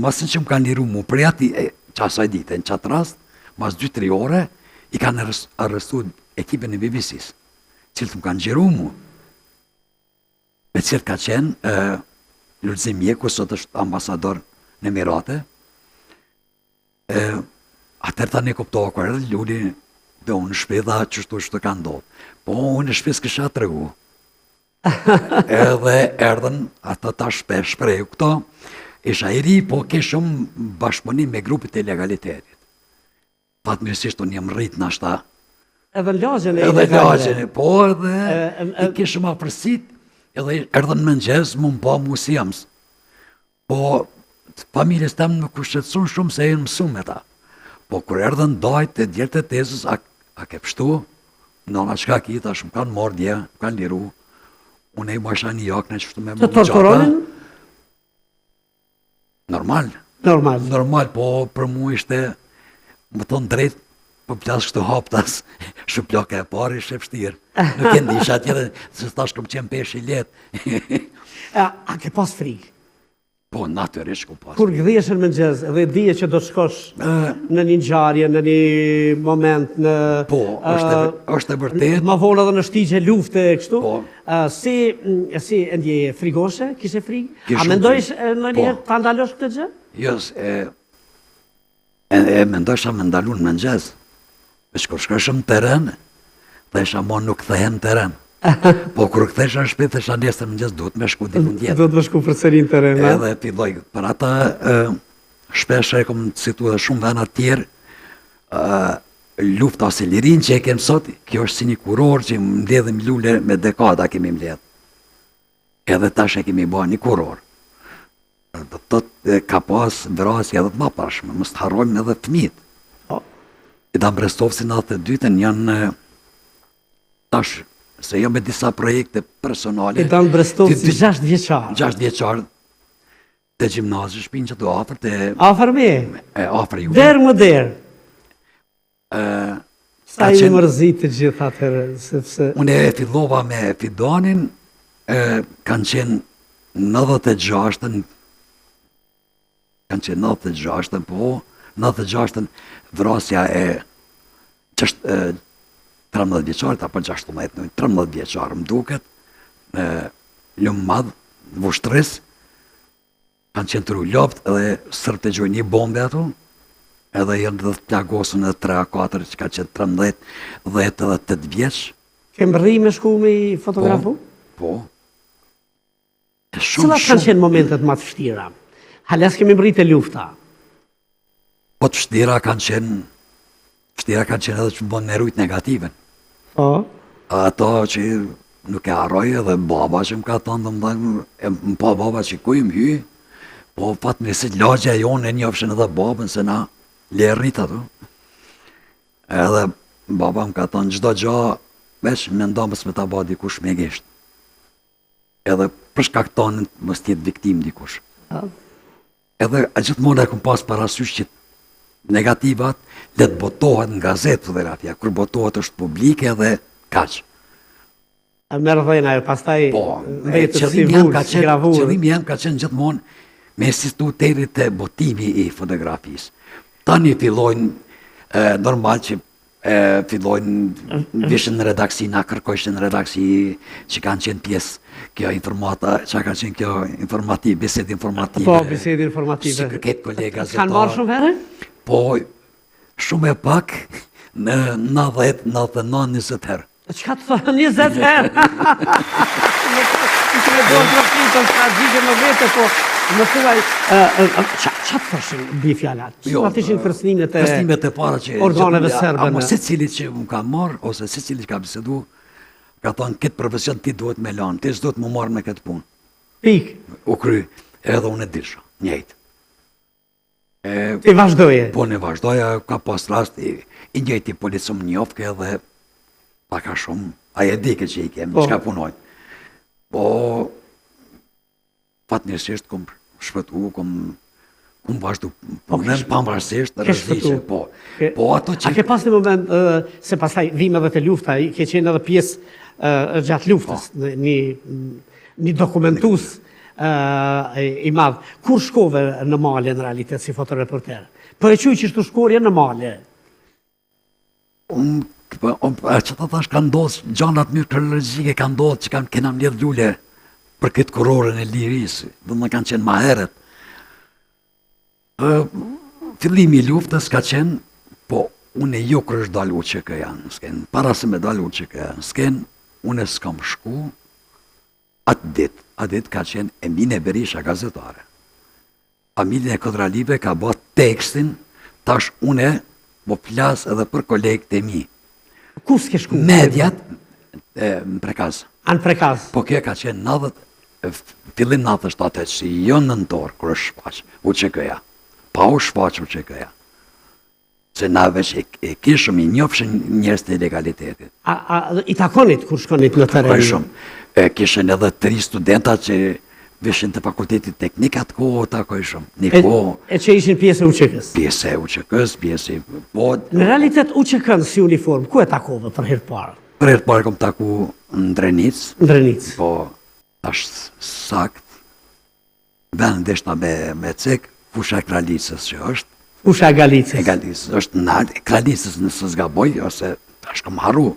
masën që më kanë liru mu, për ati, që asaj dite, në qatë rast, mas 2-3 ore, i kanë arrestu ekipin e BBC-s, cilët më kanë gjeru mu, me cilët ka qenë Lulzim Mjeku, sot është ambasador në Emirate, atër ta ne kuptoha kërë edhe Luli dhe unë në shpe dha qështu të ka ndodhë. Po unë në shpe s'kisha të regu. Edhe erdhen ato ta shpreju këto, isha i ri, po ke shumë bashkëpunim me grupit e legalitetit. Fatmirësisht unë jem rrit në ashta. Edhe lagjen e Edhe lagjen e, po edhe i kishëm apërsit, edhe erdhen mëngjes, mu më pa mu si jams. Po, familjes tem në kushtetësun shumë se e në mësu me ta. Po, kur erdhen dajt e djerët e tezës, a ke pështu, nona qka ki, ta shumë kanë morë dje, kanë liru, unë e më isha një jakne që fëtë me më torturonin? Normal. Normal, po për mu ishte, më tonë drejt, po plasë kështu haptas, shëplaka e pari, shëpshtirë. Nuk e ndisha tjere, se stash kom qenë pesh i letë. A ke pas frikë? Po, natyrisht ku pas. Kur gdhjesh në mëngjes dhe dije që do të shkosh në një ngjarje, në një moment, në... Po, është e vërtet. Ma vonë edhe në shtigje lufte e kështu. Po. Si ndjeje frigoshe, kishe frikë? A Shumë mendojsh frikë. në një ta ndalosh këtë gjë? Jos, e mendojsha me ndalu në mëngjes. Veç kur shkëshëm teren, dhe isha mon nuk thehem teren. Po kur këthesha në shpi, thesha nesër mëngjes duhet me shku dikun tjetër. Do të me shku përsëri në teren, Edhe filloj, për ata shpesh e kom citu dhe shumë vena tjerë, lufta ose lirin që e kem sot, kjo është si një kuror që më mbledhim lule me dekada kemi mbledh. Edhe tash e kemi ba një kuror. Do të ka pas vrasje edhe të ma pashme, mos të harrojmë edhe fëmijët. I da Mbrestovci 92-ën janë tash, se jo me disa projekte personale. I da Mbrestovci 6 vjeqar. 6 vjeqar të gjimnazi shpinë që të afer të... Afer me? Afer ju. Derë më derë. Sa i mërzit të gjitha atërë, sepse... Unë e fillova me Fidonin, kanë qenë 96-ën, po, 96-ën vrasja e 13 vjeqarit, apo 16, 13 vjeqarë më duket, në lëmë madhë, në vushtris, kanë qenë të rullopt edhe sërë të gjoj një bombe ato, edhe jenë dhe të plagosën edhe 3-4 që ka qenë 13, 10 edhe 8 vjeq. Kemë rri me shku me i fotografu? Po. Cilat kanë qenë momentet ma të vështira? Halas kemi mrit e lufta? Po të vështira kanë qenë edhe që më bënë me rujt negativen. Po? Ato që nuk e harroj edhe baba që më ka thonë dhe më dhe më pa baba që ku i më hy, po fatë nësit lagja jonë e njofshin edhe babën se na le rrit ato. Edhe baba më ka thonë gjdo gja veç me ndomës me ta ba dikush me gesht. Edhe përshka këtonin mës tjetë viktim dikush. Edhe a gjithmonë e këm pas parasysh që negativat le të botohet në gazetë fotografia, kur botohet është publike edhe kaq. A merë dhejna e pastaj vetë si vurë, si gravurë. Qëllimi jam ka qenë gjithmonë me insistu terit të botimi i fotografisë. Tani fillojnë, normal që fillojnë vishën në redaksi, na kërkojshën në redaksi që kanë qenë pjesë kjo informata, që ka qenë kjo informativ, bised informative. Po, bised informative. Si këtë kolega zëta. Kanë marrë shumë herë? Po, shumë e pak në 90, 99, 20 herë. Qëka të thë 20 herë? Që me do të rëfritën strategike më vete, po më thuaj, qa të thëshin bi fjallat? Që të ishin kërcënimet e para që organeve serbe? Amo se cili që më ka marrë, ose se cili që ka bisedu, ka thonë, këtë profesion ti duhet me lanë, ti s'duhet më marrë me këtë punë. Pik? U kry, edhe unë e disha, njëjtë. Ti vazhdoje? Po në vazhdoja, ka pas rast, i njëjtë i policëm njofke edhe paka shumë, a e dike që i kemi, që ka punojnë. Po, fatmirësisht, kom shpëtu, kom vazhdu punën, pavarësisht, rëzishe, po. Po, ato që... A ke pas një moment, se pasaj vime dhe të lufta, ke qenë edhe pjesë gjatë luftës, një dokumentus i madh. Kur shkove në male në realitet si fotoreporter? Për e që ishtu shkorje në male? Që të thash ka ndodhë gjanat mirë kronologjike, ka ndodhë që kena mbledh lule për këtë kurorën e lirisë, dhe më kanë qenë ma herët. Fillimi i luftës ka qenë, po unë jo kërë është dalë UÇK-ja në skenë, para se me dalë UÇK-ja në skenë, unë s'kam shku atë ditë ka qenë Emine Berisha gazetare. Familjen e Kodralive ka bërë tekstin, tash unë po flas edhe për kolegët e mi. Ku s'ke shku? Mediat, në Prekaz. Anë Prekaz? Po kjo ka qenë fillim 97, që jo nëntor, kër është shfaq UÇK-ja. Pa u shfaq UÇK-ja. Se na veç e kishëm i njofshin njerëz të ilegalitetit. I takonit kur shkonit në teren? Kishëm. Kishen edhe 3 studenta që vishin të fakultetit teknik atë kohë, takojshëm. E që ishin pjesë e UÇK-s? Pjesë e UÇK-s, pjesë e... Në realitet UÇK-n si uniform, ku e takove për herë parë? Për herë parë kom taku në Drenicë. Në Drenicë? Po, është sakt. Vend deshta me cek, fusha e Kralicës që është. Fusha e Galicës? E Galicës, është në Kralicës nësë zgaboj, ose është kom haru.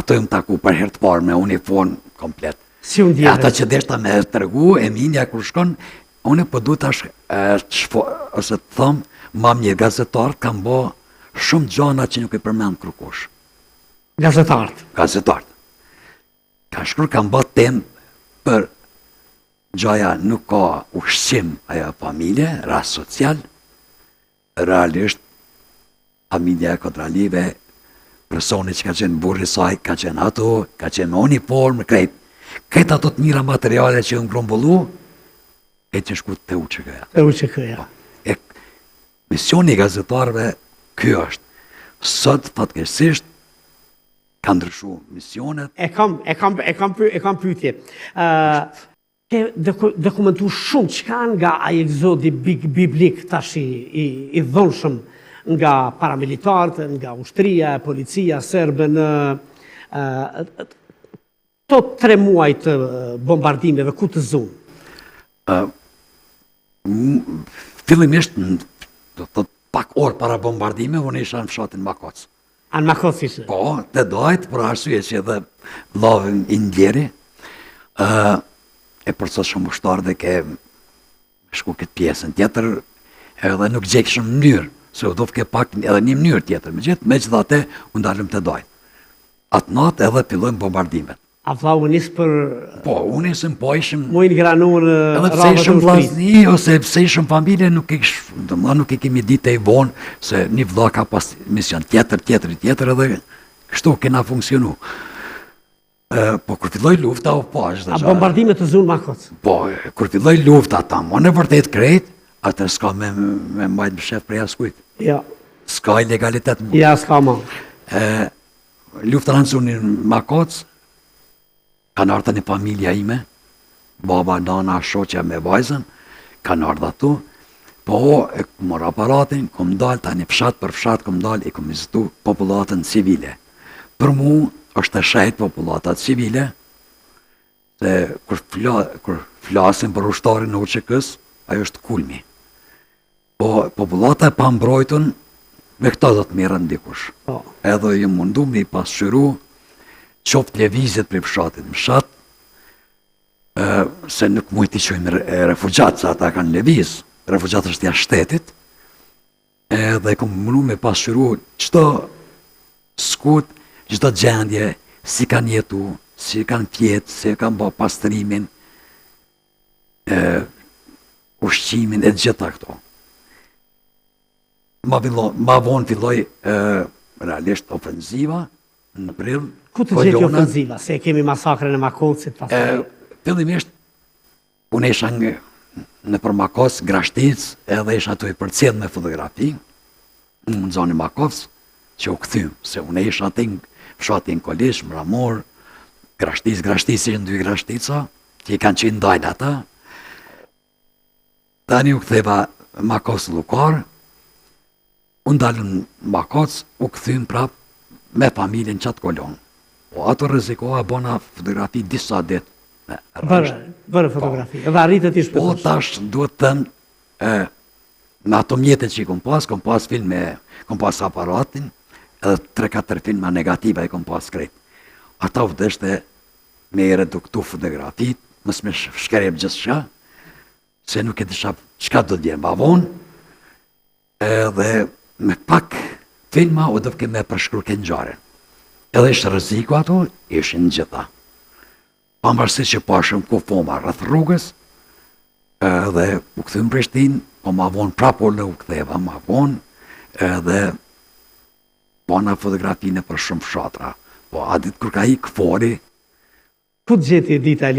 Ato jëmë taku për herë të parë me uniform komplet. Si unë djeve? Ata që deshta me tërgu, Emilia kur shkon, unë po du tash, ose të thëmë, mam një gazetarët kam bo shumë gjana që nuk e përmend kërkush. Gazetarët? Gazetarët. Ka shkur kam bo temë për gjaja nuk ka ushqim aja familje, rast social, realisht familja e Kodralive, personi që ka qenë burri saj, ka qenë ato, ka qenë uniform, këtë ato të mira materiale që në grumbullu, e që shku të UÇK-ja. Të UÇK-ja. Misioni i gazetarëve, kjo është. Sot, fatkeqësisht, ka ndryshu misionet. E kam pyetje. Ke dokumentu shumë qka nga ai egzodi biblik tash i dhonshëm nga paramilitarët, nga ushtria, policia, serbe në to 3 muaj të bombardimeve, ku të zunë? Fillimisht, pak orë para bombardime, unë isha në fshatin Makoc. Anë Makoc ishe? Po, të dojtë, për arsye që edhe vllavën i ndjeri, e përso shumë ushtarë dhe ke shku këtë pjesën tjetër, edhe nuk gjekë shumë mënyrë, se u dovë ke pak edhe një mënyrë tjetër, me gjithate, unë dalëm të dojtë. Atë natë edhe fillojmë bombardimet. A vla unë isë për... Po, unë isëm, po ishëm... Mujnë granur edhe pse ishëm vllazni, ose pse ishëm familje, nuk e kemi ditë e vonë, se një vlla ka pas mision tjetër, edhe kështu kena funksionu. Po, kur filloj lufta, o pash... A bombardimet të zunë Makoc? Po, kur filloj lufta, ta më në vërtet krejt, atër s'ka me mbajt më shef prej askujt. Ja. S'ka ilegalitet më. Ja, s'ka ma. Lufta në zunin Makoc, kanë ardhë një familja ime, baba, nana, shoqja me vajzën, kanë ardhë atu, po e mor aparatin, kom dalë, tani fshat për fshat, kom dalë, e kom vizitu popullatën civile. Për mu, është të shajt popullatët civile, se kur flasim për ushtarin në UÇK-s, ajo është kulmi. Po popullatët e pa mbrojtën, me këta do të mirën dikush. Edhe ju mundu me i pasqyru, qoftë levizjet për fshatit në fshat, se nuk mujti qojmë refugjatë, se ata kanë leviz, refugjatë është jashtë shtetit, edhe kom mundu me pasqyru qëto skut, qëto gjendje, si kanë jetu, si kanë pjetë, si kanë bë pastrimin, ushqimin e gjitha këto. Ma vonë filloj realisht ofenziva, në prill. Ku të gjeti ofenziva, se kemi masakrën e Makocit pasaj? Fillimisht, unë isha në për Makoc, Grashtic, edhe isha të i përcjell me fotografi, në zoni Makoc, që u këthym, se unë isha atë në fshatin Kolish, Mramor, Grashtic ishën 2 Grashtica, që i kanë qenë ndajnë ata. Tani u këtheva Makoc Lukar, unë dalën Makoc, u këthym prap me familjen qatë kolonë. Po ato rrezikoha bona fotografi disa ditë Bërë fotografi, edhe arritët i Po shpëtosh. tash duhet të thënë, me ato mjetet që i kom pas filme, kom pas aparatin, edhe 3-4 filma negativa i kom pas krejt. Ata u deshte me i reduktu fotografit, mës me shkerjem gjithë se nuk e disha qka do t'bjerë ma vonë, edhe me pak filma u dëvke me përshkru këngjaren. Edhe ishte rreziku ato, ishin gjitha. Pavarësisht që pashëm ku foma rreth rrugës, edhe u këthym Prishtinë, po ma vonë prapë u ktheva ma vonë, edhe bona fotografinë për shumë fshatra. Po a ditë kur ka i këfori, Ku të gjeti dita